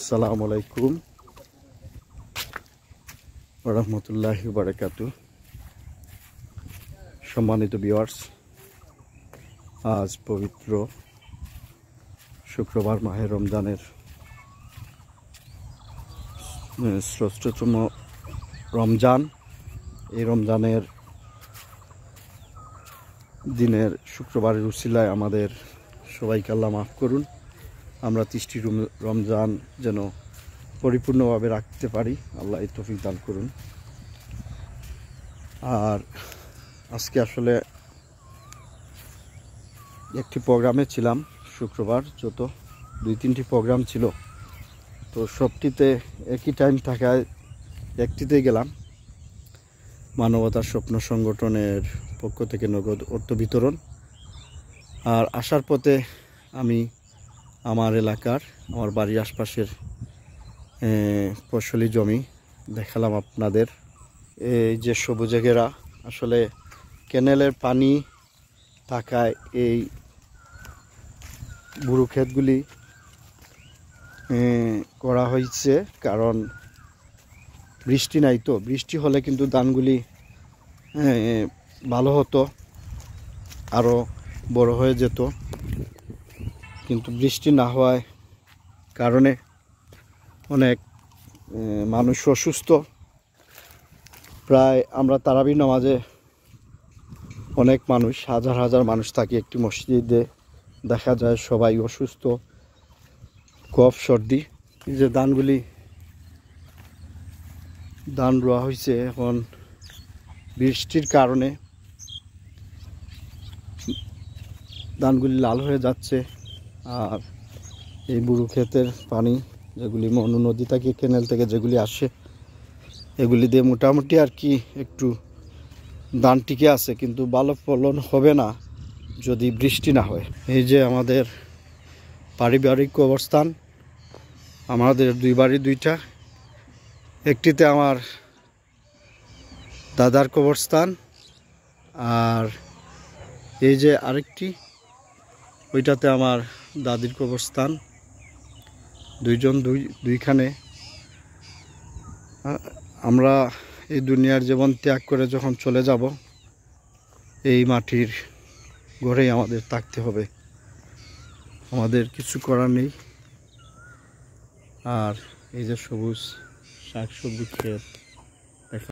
আসসালামু আলাইকুম ওয়া রাহমাতুল্লাহি ওয়া বারাকাতুহু। সম্মানিত ভিউয়ার্স, আজ পবিত্র শুক্রবার মাহে রমজানের ষষ্ঠতম রমজান। এই রমজানের দিনের শুক্রবারের উসিলায় আমাদের সবাইকে আল্লাহ মাফ করুন। আমরা 30টি রমজান যেন পরিপূর্ণভাবে রাখতে পারি, আল্লাহ এই তৌফিক দান করুন। আর আজকে আসলে একটি প্রোগ্রামে ছিলাম। শুক্রবার যত 2-3টি প্রোগ্রাম ছিল, তো সবটিতে একই টাইম থাকায় একটিতেই গেলাম। মানবতার স্বপ্ন সংগঠনের পক্ষ থেকে নগদ অর্থ বিতরণ। আর আসার পথে আমি আমার এলাকার, আমার বাড়ির আশপাশের ফসলি জমি দেখালাম আপনাদের। এই যে সবুজে ঘেরা, আসলে ক্যানেলের পানি থাকায় এই বুড়ো ক্ষেতগুলি করা হয়েছে, কারণ বৃষ্টি নাই। তো বৃষ্টি হলে কিন্তু ধানগুলি ভালো হতো, আরও বড় হয়ে যেত, কিন্তু বৃষ্টি না হওয়ায় কারণে অনেক মানুষ অসুস্থ। প্রায় আমরা তারাবি নামাজে অনেক মানুষ, হাজার হাজার মানুষ থাকে একটি মসজিদে, দেখা যায় সবাই অসুস্থ, কফ সর্দি। এই যে ধান রোয়া হয়েছে, এখন বৃষ্টির কারণে ধানগুলি লাল হয়ে যাচ্ছে। আর এই বুড়ো ক্ষেতের পানি, যেগুলি মনু নদী থেকে, ক্যানেল থেকে যেগুলি আসে, এগুলি দিয়ে মোটামুটি আর কি একটু ধান টিকে আছে, কিন্তু ভালো ফলন হবে না যদি বৃষ্টি না হয়। এই যে আমাদের পারিবারিক অবস্থান, আমাদের দুই বাড়ি দুইটা, একটিতে আমার দাদার কবরস্থান, আর এই যে আরেকটি, ওইটাতে আমার দাদির কবরস্থান। দুইজন দুইখানে। আমরা এই দুনিয়ার জীবন ত্যাগ করে যখন চলে যাব, এই মাটির ঘরেই আমাদের থাকতে হবে, আমাদের কিছু করার নেই। আর এই যে সবুজ শাকসবজি ক্ষেত,